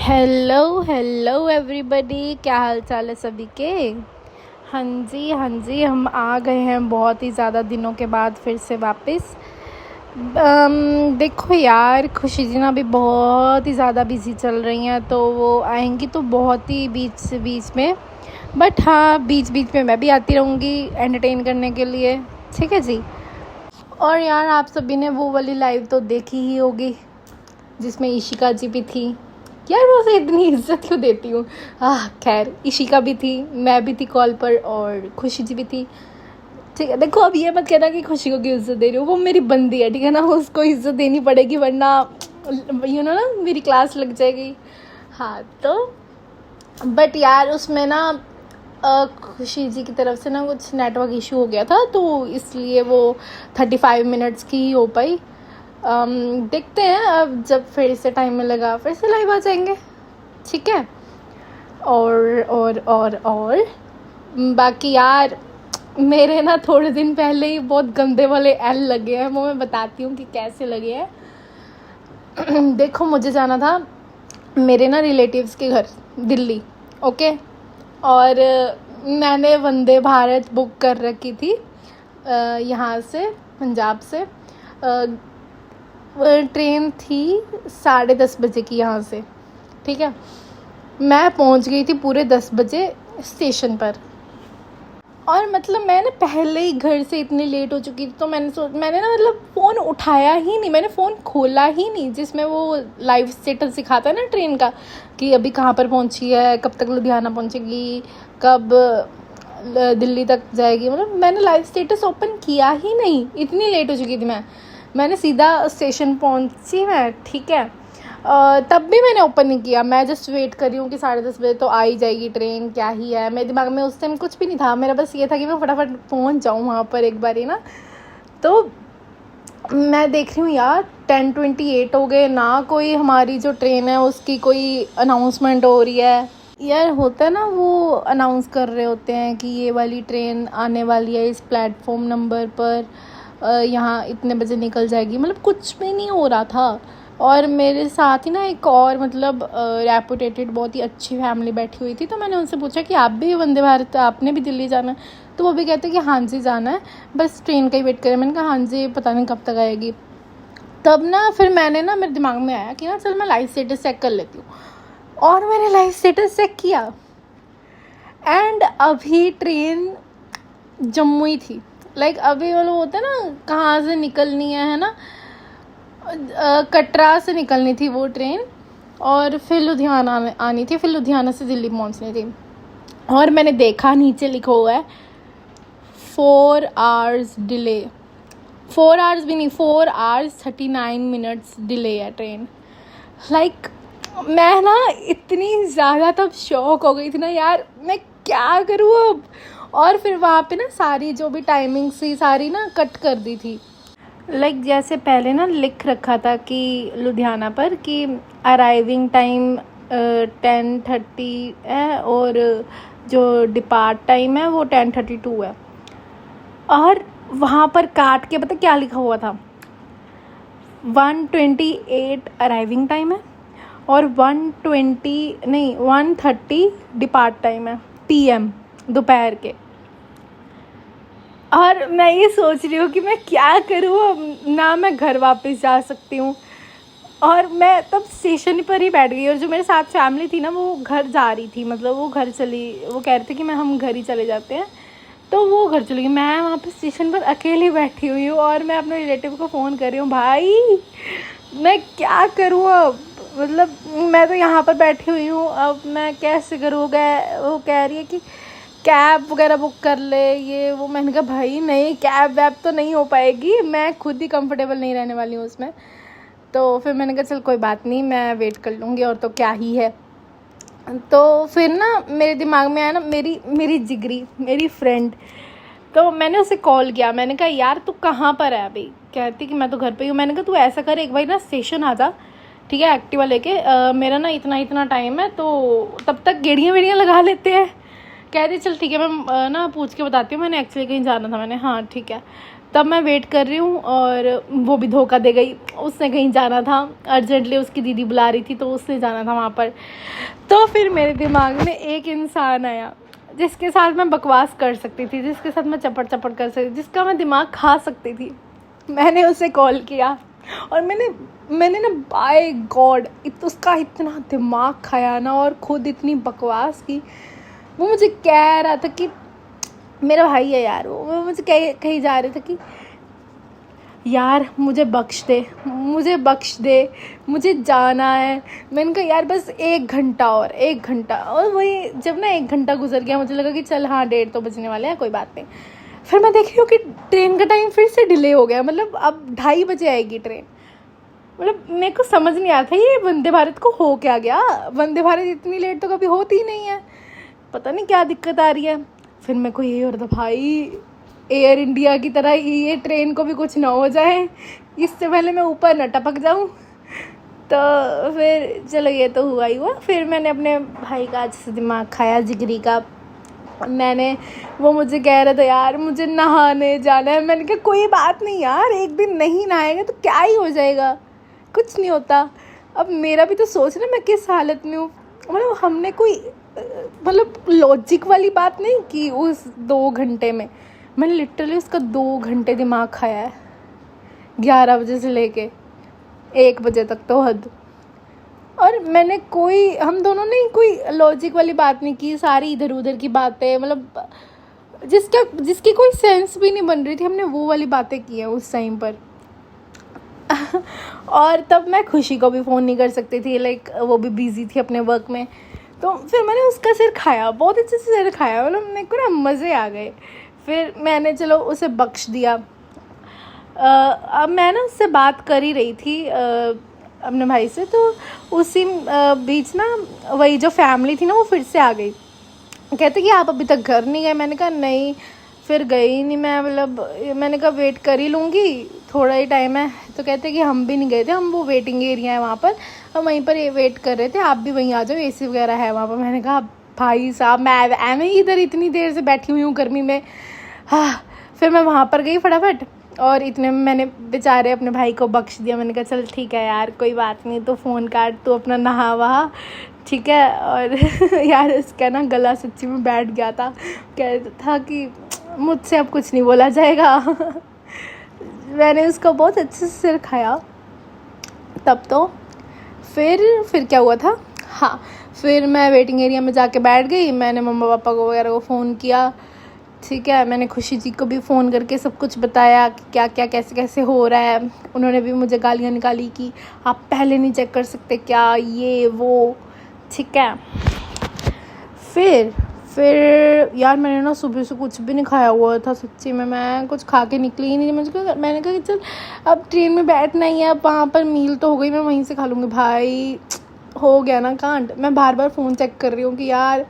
Hello hello everybody, क्या हाल चाल है सभी के। हाँ जी हाँ जी, हम आ गए हैं बहुत ही ज़्यादा दिनों के बाद फिर से वापस। देखो यार, खुशी जी ना अभी बहुत ही ज़्यादा बिज़ी चल रही हैं, तो वो आएंगी तो बहुत ही बीच से बीच में। बट हाँ, बीच बीच में मैं भी आती रहूँगी एंटरटेन करने के लिए। ठीक है जी। और यार, आप सभी ने वो वाली लाइव तो देखी ही होगी जिसमें इशिका जी भी थी। यार, वो उसे इतनी इज्जत क्यों देती हूँ। खैर, इशिका भी थी, मैं भी थी कॉल पर, और खुशी जी भी थी। ठीक है, देखो अब ये मत कहना कि खुशी को क्यों इज्जत दे रही हूँ, वो मेरी बंदी है, ठीक है ना। उसको इज्जत देनी पड़ेगी, वरना ना मेरी क्लास लग जाएगी। हाँ तो बट यार, उसमें ना खुशी जी की तरफ से ना कुछ नेटवर्क इशू हो गया था, तो इसलिए वो 35 मिनट्स की ही हो पाई। देखते हैं, अब जब फिर से टाइम मिलेगा फिर से लाइव आ जाएंगे। ठीक है। और बाकी यार, मेरे ना थोड़े दिन पहले ही बहुत गंदे वाले एल लगे हैं, वो मैं बताती हूँ कि कैसे लगे हैं। देखो, मुझे जाना था मेरे ना रिलेटिव्स के घर दिल्ली। ओके। और मैंने वंदे भारत बुक कर रखी थी यहाँ से, पंजाब से। ट्रेन थी 10:30 बजे की यहाँ से। ठीक है, मैं पहुँच गई थी पूरे 10 बजे स्टेशन पर। और मतलब मैंने पहले ही घर से इतनी लेट हो चुकी थी, तो मैंने ना मतलब फ़ोन उठाया ही नहीं, मैंने फ़ोन खोला ही नहीं, जिसमें वो लाइव स्टेटस दिखाता है ना ट्रेन का, कि अभी कहाँ पर पहुँची है, कब तक लुधियाना पहुँचेगी, कब दिल्ली तक जाएगी। मतलब मैंने लाइव स्टेटस ओपन किया ही नहीं, इतनी लेट हो चुकी थी मैंने सीधा स्टेशन पहुँची मैं। ठीक है, तब भी मैंने ओपन नहीं किया, मैं जस्ट वेट कर रही हूँ कि 10:30 बजे तो आ ही जाएगी ट्रेन, क्या ही है। मेरे दिमाग में उस टाइम कुछ भी नहीं था, मेरा बस ये था कि मैं फटाफट पहुँच जाऊँ वहाँ पर एक बार ही ना। तो मैं देख रही हूँ यार, 10:28 हो गए ना, कोई हमारी जो ट्रेन है उसकी कोई अनाउंसमेंट हो रही है। यार, होता है ना, वो अनाउंस कर रहे होते हैं कि ये वाली ट्रेन आने वाली है इस प्लेटफॉर्म नंबर पर, यहाँ इतने बजे निकल जाएगी। मतलब कुछ भी नहीं हो रहा था। और मेरे साथ ही ना एक और मतलब रेपुटेटेड बहुत ही अच्छी फैमिली बैठी हुई थी, तो मैंने उनसे पूछा कि आप भी वंदे भारत, आपने भी दिल्ली जाना है? तो वो भी कहते कि हाँ जी जाना है, बस ट्रेन का ही वेट करें। मैंने कहा हाँ जी, पता नहीं कब तक आएगी। तब ना फिर मैंने ना, मेरे दिमाग में आया कि ना चल मैं लाइव स्टेटस चेक कर लेती हूँ, और मैंने लाइव स्टेटस चेक किया, एंड अभी ट्रेन जम्मू ही थी। लाइक अभी मतलब होता है ना, कहाँ से निकलनी है ना, कटरा से निकलनी थी वो ट्रेन, और फिर लुधियाना आनी थी, फिर लुधियाना से दिल्ली पहुंचनी थी। और मैंने देखा नीचे लिखा हुआ है 4 आवर्स डिले। 4 आवर्स भी नहीं, 4 आवर्स 39 मिनट्स डिले है ट्रेन। लाइक मैं ना इतनी ज़्यादा तब शॉक हो गई थी ना यार, मैं क्या करूँ अब। और फिर वहाँ पे ना सारी जो भी टाइमिंग थी सारी ना कट कर दी थी। लाइक जैसे पहले ना लिख रखा था कि लुधियाना पर कि अराइविंग टाइम 10:30 है, और जो डिपार्ट टाइम है वो 10:32 है। और वहाँ पर काट के पता क्या लिखा हुआ था, 1:28 अराइविंग टाइम है, और 1:30 डिपार्ट टाइम है, PM दोपहर के। और मैं ये सोच रही हूँ कि मैं क्या करूँ अब, ना मैं घर वापस जा सकती हूँ। और मैं तब स्टेशन पर ही बैठ गई, और जो मेरे साथ फैमिली थी ना वो घर जा रही थी, मतलब वो घर चली, वो कह रहे थे कि हम घर ही चले जाते हैं, तो वो घर चली गई। मैं वहाँ पे स्टेशन पर अकेली बैठी हुई हूँ, और मैं अपने रिलेटिव को फ़ोन कर रही हूँ, भाई मैं क्या करूँ अब। मतलब मैं तो यहाँ पर बैठी हुई हूँ, अब मैं कैसे करूँ। वो कह रही है कि कैब वगैरह बुक कर ले, ये वो। मैंने कहा भाई नहीं, कैब वैब तो नहीं हो पाएगी, मैं खुद ही कंफर्टेबल नहीं रहने वाली हूँ उसमें। तो फिर मैंने कहा चल कोई बात नहीं, मैं वेट कर लूँगी, और तो क्या ही है। तो फिर ना मेरे दिमाग में आया ना, मेरी जिगरी, मेरी फ्रेंड, तो मैंने उसे कॉल किया। मैंने कहा यार तू कहाँ पर है अभी? कहती कि मैं तो घर पे ही हूँ। मैंने कहा तू ऐसा कर, एक बार ना स्टेशन आ जा, ठीक है, एक्टिवा लेके, मेरा ना इतना टाइम है, तो तब तक गेड़ियाँ वेड़ियाँ लगा लेते हैं। कह रही चल ठीक है, मैं ना पूछ के बताती हूँ, मैंने एक्चुअली कहीं जाना था। मैंने हाँ ठीक है। तब मैं वेट कर रही हूँ और वो भी धोखा दे गई। उसने कहीं जाना था अर्जेंटली, उसकी दीदी बुला रही थी तो उसने जाना था वहाँ पर। तो फिर मेरे दिमाग में एक इंसान आया जिसके साथ मैं बकवास कर सकती थी, जिसके साथ मैं चपड़ चपड़ कर सकती, जिसका मैं दिमाग खा सकती थी। मैंने उसे कॉल किया और मैंने ना बाय गॉड उसका इतना दिमाग खाया ना, और ख़ुद इतनी बकवास की। वो मुझे कह रहा था कि मेरा भाई है यार, वो मुझे कहीं जा रहे थे कि यार मुझे बख्श दे, मुझे जाना है। मैंने कहा यार बस 1 घंटा और वही जब ना 1 घंटा गुजर गया, मुझे लगा कि चल हाँ 1:30 तो बजने वाले हैं, कोई बात नहीं। फिर मैं देख रही हूँ कि ट्रेन का टाइम फिर से डिले हो गया, मतलब अब 2:30 बजे आएगी ट्रेन। मतलब मेरे को समझ नहीं आता ये वंदे भारत को हो क्या गया। वंदे भारत इतनी लेट तो कभी होती ही नहीं है, पता नहीं क्या दिक्कत आ रही है। फिर मेरे को ये हो रहा था भाई एयर इंडिया की तरह ये ट्रेन को भी कुछ ना हो जाए, इससे पहले मैं ऊपर न टपक जाऊं। तो फिर चलो ये तो हुआ ही हुआ। फिर मैंने अपने भाई का अच्छे से दिमाग खाया, जिगरी का। वो मुझे कह रहा था यार मुझे नहाने जाना है। मैंने कहा कोई बात नहीं यार, एक दिन नहीं नहाएगा तो क्या ही हो जाएगा, कुछ नहीं होता। अब मेरा भी तो सोच ना मैं किस हालत में हूँ। मतलब हमने कोई मतलब लॉजिक वाली बात नहीं की उस 2 घंटे में। मैंने लिटरली उसका 2 घंटे दिमाग खाया है, 11 बजे से लेके 1 बजे तक तो हद। और हम दोनों ने कोई लॉजिक वाली बात नहीं की, सारी इधर उधर की बातें, मतलब जिसकी कोई सेंस भी नहीं बन रही थी, हमने वो वाली बातें की हैं उस टाइम पर। और तब मैं खुशी को भी फ़ोन नहीं कर सकती थी, लाइक वो भी बिज़ी थी अपने वर्क में। तो फिर मैंने उसका सिर खाया, बहुत अच्छे से सिर खाया, मतलब मेरे को ना मज़े आ गए। फिर मैंने चलो उसे बख्श दिया। अब मैं ना उससे बात कर ही रही थी अपने भाई से, तो उसी बीच ना वही जो फैमिली थी ना वो फिर से आ गई। कहते कि आप अभी तक घर नहीं गए। मैंने कहा नहीं, फिर गई नहीं मैं, मतलब मैंने कहा वेट कर ही लूँगी, थोड़ा ही टाइम है। तो कहते कि हम भी नहीं गए थे, हम वो वेटिंग एरिया है वहाँ पर, हम वहीं पर ये वेट कर रहे थे, आप भी वहीं आ जाओ, एसी वगैरह है वहाँ पर। मैंने कहा भाई साहब मैं इधर इतनी देर से बैठी हुई हूँ गर्मी में। हाँ, फिर मैं वहाँ पर गई फटाफट, और इतने में मैंने बेचारे अपने भाई को बख्श दिया। मैंने कहा चल ठीक है यार कोई बात नहीं, तो फ़ोन काट, तो अपना नहा वहा, ठीक है। और यार उसका ना गला सच्ची में बैठ गया था, कहता था कि मुझसे अब कुछ नहीं बोला जाएगा। मैंने उसका बहुत अच्छे से सिर खाया तब तो। फिर क्या हुआ था, हाँ, फिर मैं वेटिंग एरिया में जाके बैठ गई। मैंने मम्मा पापा को वगैरह को फ़ोन किया, ठीक है। मैंने खुशी जी को भी फ़ोन करके सब कुछ बताया कि क्या क्या कैसे कैसे हो रहा है। उन्होंने भी मुझे गालियाँ निकाली कि आप पहले नहीं चेक कर सकते क्या, ये वो, ठीक है। फिर यार मैंने ना सुबह से कुछ भी नहीं खाया हुआ था सच्ची में, मैं कुछ खा के निकली ही नहीं। मैंने कहा कि चल अब ट्रेन में बैठना ही है, अब वहाँ पर मील तो हो गई, मैं वहीं से खा लूँगी। भाई हो गया ना कांड। मैं बार बार फ़ोन चेक कर रही हूँ कि यार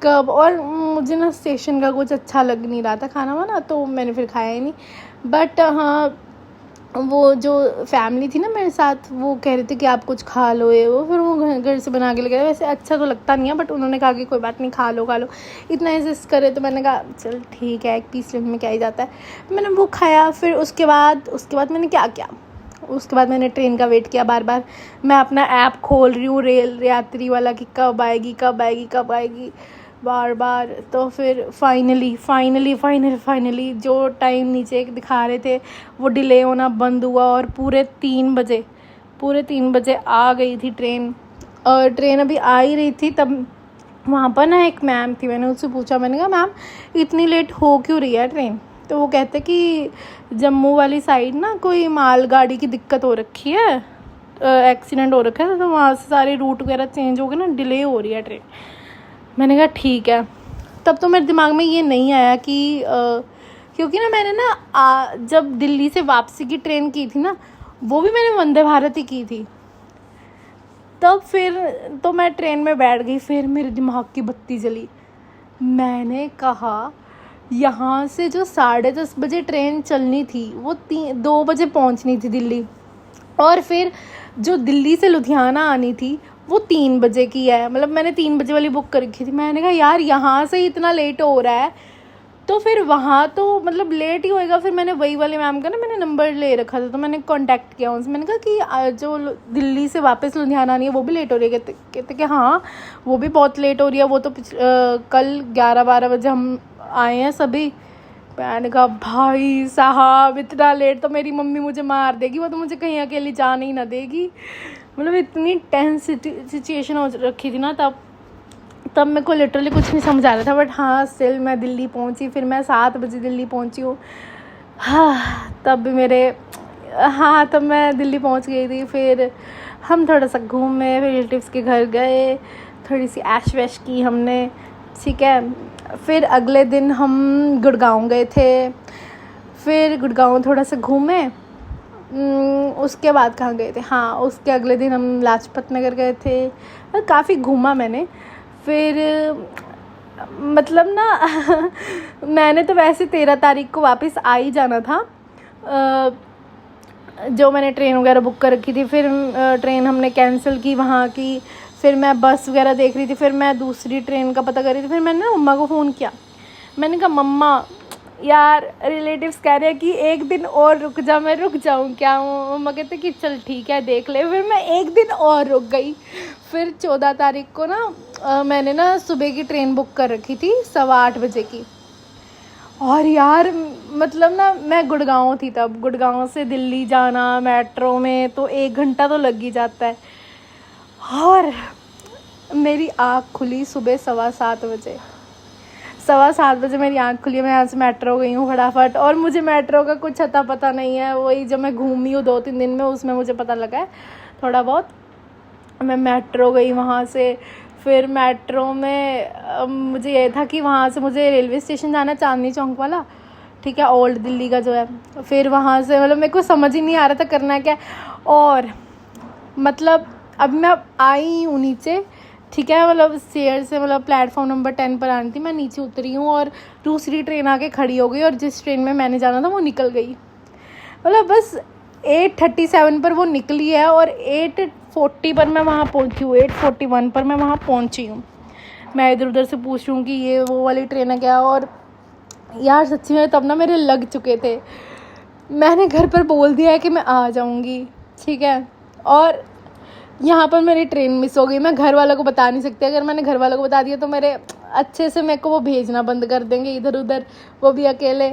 कब, और मुझे ना स्टेशन का कुछ अच्छा लग नहीं रहा था खाना वाना, तो मैंने फिर खाया ही नहीं। बट हाँ, वो जो फैमिली थी ना मेरे साथ, वो कह रहे थे कि आप कुछ खा लो ये वो, फिर वो घर से बना के ले गए। वैसे अच्छा तो लगता नहीं है, बट उन्होंने कहा कि कोई बात नहीं, खा लो, इतना इंसिस्ट करे। तो मैंने कहा चल ठीक है, 1 पीस में क्या ही जाता है। मैंने वो खाया। फिर उसके बाद मैंने क्या किया, उसके बाद मैंने ट्रेन का वेट किया बार बार। मैं अपना ऐप खोल रही हूँ रेल यात्री वाला कि कब आएगी बार बार। तो फिर फाइनली जो टाइम नीचे दिखा रहे थे वो डिले होना बंद हुआ, और पूरे 3 बजे आ गई थी ट्रेन। और ट्रेन अभी आ ही रही थी तब वहाँ पर ना एक मैम थी, मैंने उससे पूछा, मैंने कहा मैम इतनी लेट हो क्यों रही है ट्रेन। तो वो कहते कि जम्मू वाली साइड ना कोई मालगाड़ी की दिक्कत हो रखी है, एक्सीडेंट हो रखा है, तो वहाँ से सारे रूट वगैरह चेंज हो गए ना, डिले हो रही है ट्रेन। मैंने कहा ठीक है। तब तो मेरे दिमाग में ये नहीं आया कि क्योंकि ना मैंने ना जब दिल्ली से वापसी की ट्रेन की थी ना, वो भी मैंने वंदे भारत ही की थी। तब फिर तो मैं ट्रेन में बैठ गई, फिर मेरे दिमाग की बत्ती जली। मैंने कहा यहाँ से जो 10:30 बजे ट्रेन चलनी थी वो 2 बजे पहुँचनी थी दिल्ली, और फिर जो दिल्ली से लुधियाना आनी थी वो 3 बजे की है। मतलब मैंने 3 बजे वाली बुक कर रखी थी। मैंने कहा यार यहाँ से इतना लेट हो रहा है तो फिर वहाँ तो मतलब लेट ही होएगा। फिर मैंने वही वाले मैम का ना मैंने नंबर ले रखा था, तो मैंने कांटेक्ट किया उनसे। मैंने कहा कि जो दिल्ली से वापस लुधियाना आनी है वो भी लेट हो रही है? कहते कि हाँ वो भी बहुत लेट हो रही है, वो तो कल 11-12 बजे हम आए हैं सभी। मैंने कहा भाई साहब इतना लेट तो मेरी मम्मी मुझे मार देगी, वो तो मुझे कहीं अकेली जाने ही ना देगी। मतलब इतनी टेंस सिचुएशन हो रखी थी ना तब मेरे को लिटरली कुछ नहीं समझ आ रहा था। बट हाँ स्टिल मैं दिल्ली पहुंची। फिर मैं 7 बजे दिल्ली पहुंची हूँ। हाँ तब भी तब मैं दिल्ली पहुंच गई थी। फिर हम थोड़ा सा घूमे, फिर रिलेटिव्स के घर गए, थोड़ी सी ऐश वैश की हमने, ठीक है। फिर अगले दिन हम गुड़गांव गए थे। फिर गुड़गांव थोड़ा सा घूमे। उसके बाद कहाँ गए थे, हाँ उसके अगले दिन हम लाजपत नगर गए थे। काफ़ी घूमा मैंने। फिर मतलब ना मैंने तो वैसे 13 तारीख को वापस आ ही जाना था। जो मैंने ट्रेन वगैरह बुक कर रखी थी, फिर ट्रेन हमने कैंसिल की वहाँ की। फिर मैं बस वगैरह देख रही थी, फिर मैं दूसरी ट्रेन का पता कर रही थी। फिर मैंने ना मम्मा को फ़ोन किया। मैंने कहा मम्मा यार रिलेटिव्स कह रहे हैं कि एक दिन और रुक जा। मैं रुक जाऊँ क्या? मम्मा कहते कि चल ठीक है देख ले। फिर मैं एक दिन और रुक गई। फिर 14 तारीख को ना मैंने ना सुबह की ट्रेन बुक कर रखी थी 8:15 बजे की। और यार मतलब ना मैं गुड़गांव थी तब। गुड़गांव से दिल्ली जाना मेट्रो में तो 1 घंटा तो लग ही जाता है। और मेरी आँख खुली सुबह 7:15 बजे। 7:15 बजे मेरी आँख खुली। मैं यहाँ से मेट्रो गई हूँ फटाफट। और मुझे मेट्रो का कुछ अता पता नहीं है। वही जब मैं घूमी हूँ 2-3 दिन में उसमें मुझे पता लगा है थोड़ा बहुत। मैं मेट्रो गई वहाँ से। फिर मेट्रो में मुझे ये था कि वहाँ से मुझे रेलवे स्टेशन जाना, चांदनी चौक वाला, ठीक है, ओल्ड दिल्ली का जो है। फिर वहाँ से मतलब मेरे को समझ ही नहीं आ रहा था करना क्या। और मतलब अब मैं आई हूँ नीचे, ठीक है, मतलब स्टेयर से मतलब प्लेटफॉर्म नंबर 10 पर आनी थी। मैं नीचे उतरी हूँ और दूसरी ट्रेन आके खड़ी हो गई और जिस ट्रेन में मैंने जाना था वो निकल गई। मतलब बस 8:37 पर वो निकली है और 8:40 पर मैं वहाँ पहुँची हूँ। 8:41 पर मैं वहाँ पहुँची हूँ। मैं इधर उधर से पूछ रही हूँ कि ये वो वाली ट्रेन है क्या। और यार सच्ची में तब ना मेरे लग चुके थे। मैंने घर पर बोल दिया है कि मैं आ जाऊँगी, ठीक है। और यहाँ पर मेरी ट्रेन मिस हो गई। मैं घर वालों को बता नहीं सकती। अगर मैंने घर वालों को बता दिया तो मेरे अच्छे से मेरे को वो भेजना बंद कर देंगे इधर उधर, वो भी अकेले।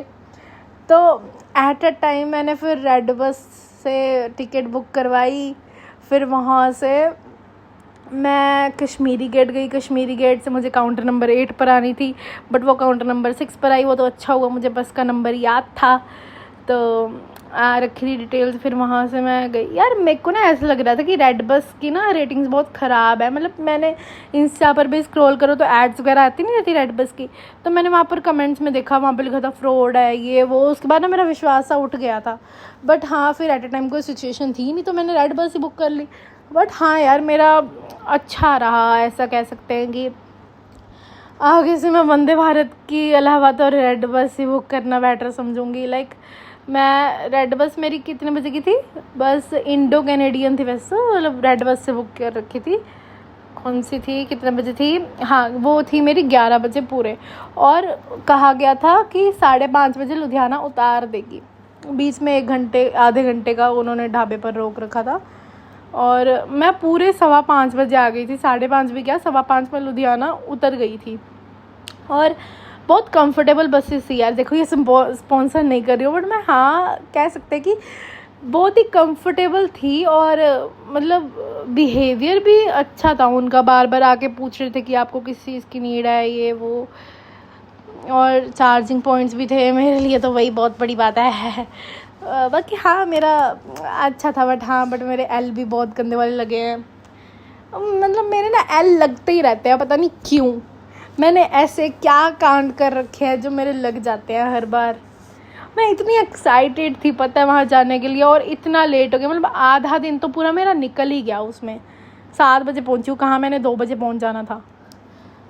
तो एट अ टाइम मैंने फिर रेड बस से टिकट बुक करवाई। फिर वहाँ से मैं कश्मीरी गेट गई। कश्मीरी गेट से मुझे काउंटर नंबर 8 पर आनी थी, बट वो काउंटर नंबर 6 पर आई। वो तो अच्छा हुआ मुझे बस का नंबर याद था, तो रखी थी डिटेल्स। फिर वहाँ से मैं गई। यार मेरे को ना ऐसा लग रहा था कि रेड बस की ना रेटिंग्स बहुत ख़राब है। मतलब मैंने इंस्टा पर भी स्क्रॉल करो तो एड्स वगैरह आती नहीं रहती रेड बस की, तो मैंने वहाँ पर कमेंट्स में देखा, वहाँ पर लिखा था फ्रॉड है ये वो। उसके बाद ना मेरा विश्वास सा उठ गया था। बट हाँ फिर एट अ टाइम कोई सिचुएशन थी नहीं तो मैंने रेड बस ही बुक कर ली। बट हाँ यार मेरा अच्छा रहा, ऐसा कह सकते हैं कि आगे से मैं वंदे भारत की अलावा तो रेड बस ही बुक करना बेटर समझूंगी। लाइक मैं रेड बस मेरी कितने बजे की थी, बस इंडो कैनेडियन थी वैसे, मतलब रेड बस से बुक कर रखी थी। कौन सी थी, कितने बजे थी, हाँ वो थी मेरी 11 बजे पूरे। और कहा गया था कि 5:30 बजे लुधियाना उतार देगी। बीच में 1 घंटे आधे घंटे का उन्होंने ढाबे पर रोक रखा था। और मैं पूरे 5:15 बजे आ गई थी। 5:30 भी क्या, 5:15 में लुधियाना उतर गई थी। और बहुत कंफर्टेबल बसेस थी यार। देखो ये स्पॉन्सर नहीं कर रही हूँ, बट मैं हाँ कह सकते कि बहुत ही कंफर्टेबल थी। और मतलब बिहेवियर भी अच्छा था उनका। बार बार आके पूछ रहे थे कि आपको किस चीज़ की नीड है ये वो। और चार्जिंग पॉइंट्स भी थे मेरे लिए, तो वही बहुत बड़ी बात है। बाकी हाँ मेरा अच्छा था। बट मेरे एल भी बहुत गंदे वाले लगे हैं। मतलब मेरे ना एल लगते ही रहते हैं, पता नहीं क्यों। मैंने ऐसे क्या कांड कर रखे हैं जो मेरे लग जाते हैं हर बार। मैं इतनी एक्साइटेड थी पता है वहाँ जाने के लिए, और इतना लेट हो गया। मतलब आधा दिन तो पूरा मेरा निकल ही गया उसमें। 7 बजे पहुँची हूँ, कहाँ मैंने 2 बजे पहुँच जाना था।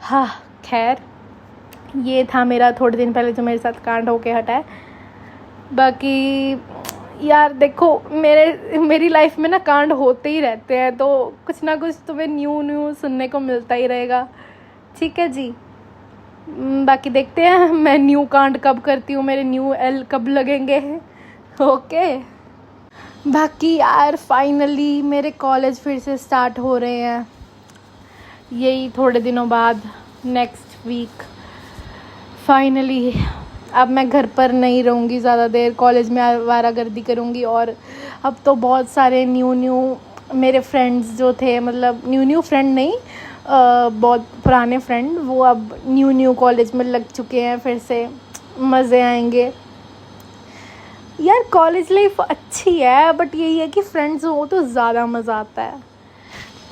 हाँ खैर ये था मेरा थोड़े दिन पहले जो मेरे साथ कांड होके हटा है। बाकी यार देखो मेरी लाइफ में ना कांड होते ही रहते हैं, तो कुछ ना कुछ तुम्हें न्यू सुनने को मिलता ही रहेगा। ठीक है जी। बाकी देखते हैं मैं न्यू कांड कब करती हूँ, मेरे न्यू एल कब लगेंगे। ओके। बाकी यार फाइनली मेरे कॉलेज फिर से स्टार्ट हो रहे हैं, यही थोड़े दिनों बाद, नेक्स्ट वीक फाइनली। अब मैं घर पर नहीं रहूँगी ज़्यादा देर, कॉलेज में आवारागर्दी करूँगी। और अब तो बहुत सारे न्यू मेरे फ्रेंड्स जो थे, मतलब न्यू फ्रेंड नहीं, बहुत पुराने फ्रेंड, वो अब न्यू कॉलेज में लग चुके हैं, फिर से मज़े आएंगे। यार कॉलेज लाइफ अच्छी है, बट यही है कि फ्रेंड्स हो तो ज़्यादा मज़ा आता है।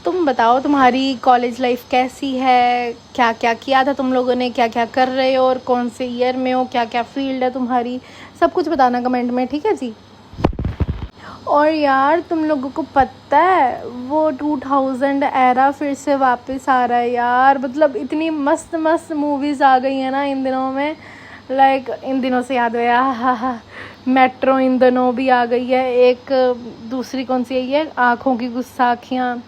तुम बताओ तुम्हारी कॉलेज लाइफ कैसी है, क्या क्या किया था तुम लोगों ने, क्या क्या कर रहे हो, और कौन से ईयर में हो, क्या क्या फील्ड है तुम्हारी, सब कुछ बताना कमेंट में, ठीक है जी। और यार तुम लोगों को पता है वो 2000 एरा फिर से वापस आ रहा है यार, मतलब इतनी मस्त मस्त मूवीज़ आ गई हैं ना इन दिनों में। लाइक इन दिनों से याद आया, हा मेट्रो इन दिनों भी आ गई है, एक दूसरी कौन सी आई है, आँखों की गुस्ताखियाँ,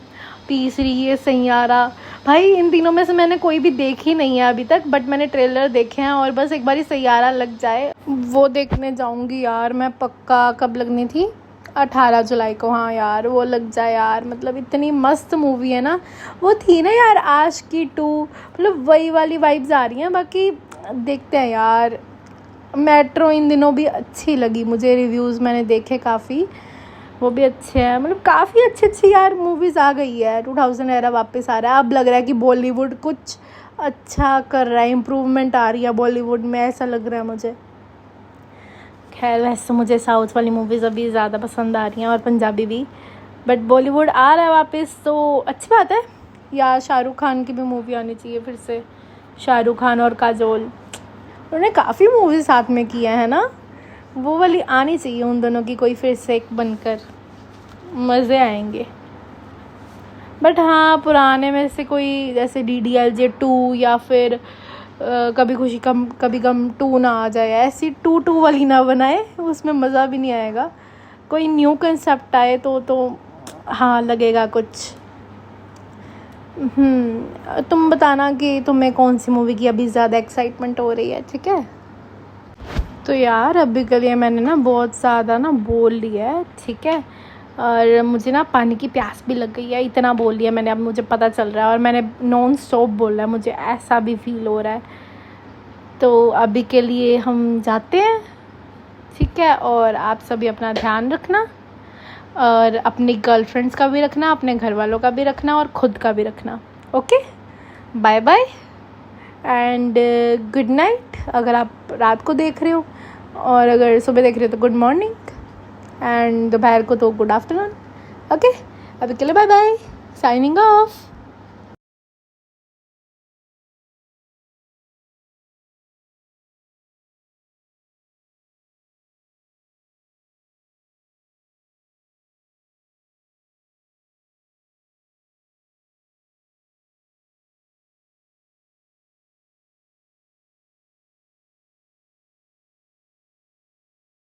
तीसरी ये सैयारा। भाई इन दिनों में से मैंने कोई भी देखी नहीं है अभी तक, बट मैंने ट्रेलर देखे हैं, और बस एक बारी सैयारा लग जाए वो देखने जाऊंगी यार मैं पक्का। कब लगनी थी, 18 जुलाई को। हाँ यार वो लग जाए यार, मतलब इतनी मस्त मूवी है ना। वो थी ना यार आशिकी 2, मतलब वही वाली वाइब्स आ रही हैं। बाकी देखते हैं यार। मेट्रो इन दिनों भी अच्छी लगी मुझे, रिव्यूज़ मैंने देखे काफ़ी, वो भी अच्छे हैं, मतलब काफ़ी अच्छी यार मूवीज़ आ गई है। 2000 एरा वापस आ रहा है। अब लग रहा है कि बॉलीवुड कुछ अच्छा कर रहा है, इम्प्रूवमेंट आ रही है बॉलीवुड में, ऐसा लग रहा है मुझे। खैर वैसे तो मुझे साउथ वाली मूवीज़ अभी ज़्यादा पसंद आ रही हैं, और पंजाबी भी, बट बॉलीवुड आ रहा है वापस तो अच्छी बात है। या शाहरुख खान की भी मूवी आनी चाहिए फिर से, शाहरुख खान और काजोल, उन्होंने काफ़ी मूवीज़ साथ में किया है ना, वो वाली आनी चाहिए उन दोनों की कोई फिर से एक बनकर, मज़े आएंगे। बट हाँ पुराने में से कोई जैसे DDLJ 2 या फिर कभी खुशी कम कभी गम 2 ना आ जाए, ऐसी 2 वाली ना बनाए, उसमें मज़ा भी नहीं आएगा। कोई न्यू कंसेप्ट आए तो हाँ लगेगा कुछ। तुम बताना कि तुम्हें कौन सी मूवी की अभी ज़्यादा एक्साइटमेंट हो रही है, ठीक है। तो यार अभी के लिए मैंने ना बहुत ज़्यादा ना बोल लिया है, ठीक है, और मुझे ना पानी की प्यास भी लग गई है, इतना बोल लिया मैंने, अब मुझे पता चल रहा है, और मैंने नॉन स्टॉप बोला है, मुझे ऐसा भी फील हो रहा है। तो अभी के लिए हम जाते हैं, ठीक है, और आप सभी अपना ध्यान रखना, और अपनी गर्लफ्रेंड्स का भी रखना, अपने घर वालों का भी रखना, और ख़ुद का भी रखना। Okay, bye bye and good night अगर आप रात को देख रहे हो, और अगर सुबह देख रहे हो तो गुड मॉर्निंग, एंड दोपहर को तो गुड आफ्टरनून। ओके, अभी के लिए बाय बाय, साइनिंग ऑफ।